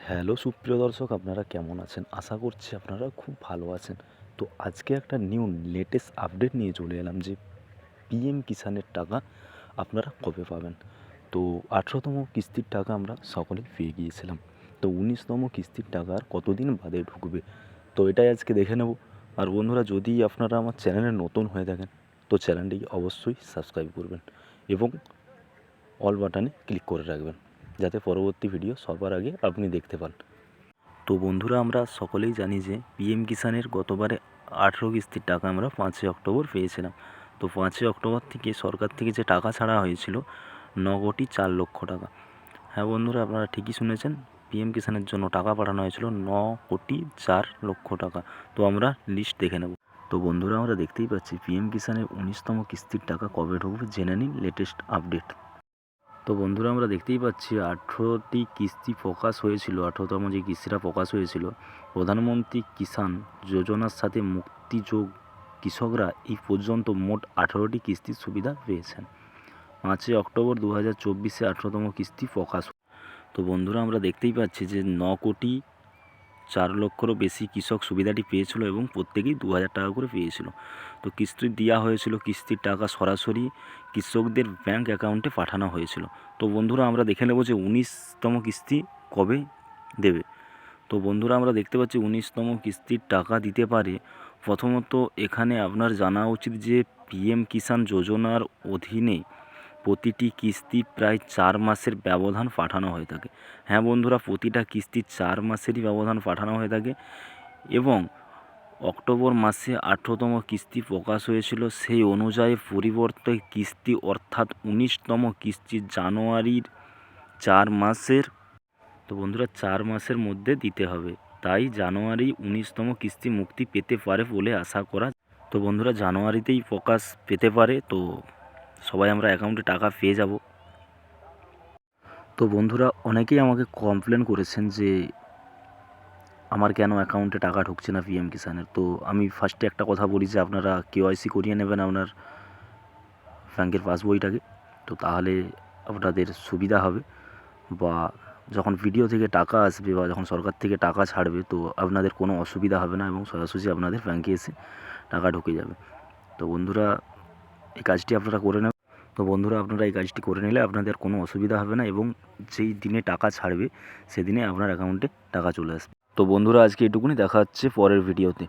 Hello সুপ্রিয় দর্শক, আপনারা কেমন আছেন? আশা করছি আপনারা খুব ভালো আছেন। তো আজকে একটা লেটেস্ট আপডেট নিয়ে চলে এলাম যে পিএম কিষাণের টাকা আপনারা কবে পাবেন। তো 18তম কিস্তির টাকা আমরা সকলেই পেয়ে গিয়েছিলাম। তো 19তম কিস্তির টাকা আর কতদিন বাদে ঢুকবে, তো এটাই আজকে দেখে নেব। আর বন্ধুরা, যদি আপনারা আমার চ্যানেলে নতুন হয়ে থাকেন তো চ্যানেলটি অবশ্যই সাবস্ক্রাইব করবেন এবং অল বাটনে ক্লিক করে রাখবেন, যাতে পরবর্তী ভিডিও সবার আগে আপনি দেখতে পান। তো বন্ধুরা, আমরা সকলেই জানি যে পিএম কিষাণের গতবারে 18 কিস্তির টাকা আমরা 5ই অক্টোবর পেয়েছিলাম। তো 5ই অক্টোবর থেকে সরকার থেকে যে টাকা ছাড়া হয়েছিল 9,04,00,000 টাকা। হ্যাঁ বন্ধুরা, আপনারা ঠিকই শুনেছেন, পিএম কিষাণের জন্য টাকা পাঠানো হয়েছিল 9,04,00,000 টাকা। তো আমরা লিস্ট দেখে নেব। তো বন্ধুরা, আমরা দেখতেই পাচ্ছি পিএম কিষাণের 19তম কিস্তির টাকা কবে ঢুকবে জেনে নিন লেটেস্ট আপডেট। তো বন্ধুরা, আমরা দেখতেই পাচ্ছি 18টি কিস্তি প্রকাশ হয়েছিল। 18তম যে কিস্তিটা প্রকাশ হয়েছিল, প্রধানমন্ত্রী কিষাণ যোজনার সাথে মুক্তিযোগ কৃষকরা এই পর্যন্ত মোট 18টি কিস্তির সুবিধা পেয়েছেন। 5ই অক্টোবর 2024-এ 18তম কিস্তি প্রকাশ। তো বন্ধুরা, আমরা দেখতেই পাচ্ছি যে 9,04,00,000-রও বেশি কৃষক সুবিধাটি পেয়েছিল এবং প্রত্যেকেই 2,000 টাকা করে পেয়েছিল। তো কিস্তি দেওয়া হয়েছিল, কিস্তির টাকা সরাসরি কৃষকদের ব্যাংক অ্যাকাউন্টে পাঠানো হয়েছিল। তো বন্ধুরা, আমরা দেখে নেব যে 19তম কিস্তি কবে দেবে। তো বন্ধুরা, আমরা দেখতে পাচ্ছি 19তম কিস্তির টাকা দিতে পারে। প্রথমত এখানে আপনার জানা উচিত যে পিএম কিষাণ যোজনার অধীনে প্রতিটি কিস্তি প্রায় 4 মাসের ব্যবধান পাঠানো হয়ে থাকে। হ্যাঁ বন্ধুরা, প্রতিটা কিস্তি 4 মাসেরই ব্যবধান পাঠানো হয়ে থাকে এবং অক্টোবর মাসে 18তম কিস্তি প্রকাশ হয়েছিল। সেই অনুযায়ী পরিবর্তে কিস্তি অর্থাৎ 19তম কিস্তি জানুয়ারির 4 মাসের, তো বন্ধুরা 4 মাসের মধ্যে দিতে হবে। তাই জানুয়ারি 19তম কিস্তি মুক্তি পেতে পারে বলে আশা করা। তো বন্ধুরা, জানুয়ারিতেই প্রকাশ পেতে পারে। তো সবাই আমরা অ্যাকাউন্টে টাকা পেয়ে যাব। তো বন্ধুরা, অনেকেই আমাকে কমপ্লেন করেছেন যে আমার কেন অ্যাকাউন্টে টাকা ঢুকছে না পিএম কিষাণের। তো আমি ফার্স্টে একটা কথা বলি যে আপনারা কেওয়াইসি করিয়ে নেবেন আপনার ব্যাংকের পাসবইটাকে। তো তাহলে আপনাদের সুবিধা হবে, বা যখন ভিডিও থেকে টাকা আসবে বা যখন সরকার থেকে টাকা ছাড়বে তো আপনাদের কোনো অসুবিধা হবে না এবং সোজাসুজি আপনাদের ব্যাংকে এসে টাকা ঢুকে যাবে। তো বন্ধুরা, এই কাজটি আপনারা করে নেবেন। তো বন্ধুরা, আপনারা এই কাজটি করে নিলে আপনাদের কোনো অসুবিধা হবে না এবং যেই দিনে টাকা ছাড়বে সেদিনে আপনার অ্যাকাউন্টে টাকা চলে আসবে। তো বন্ধুরা, আজকে এটুকুনি, দেখা হচ্ছে পরের ভিডিওতে।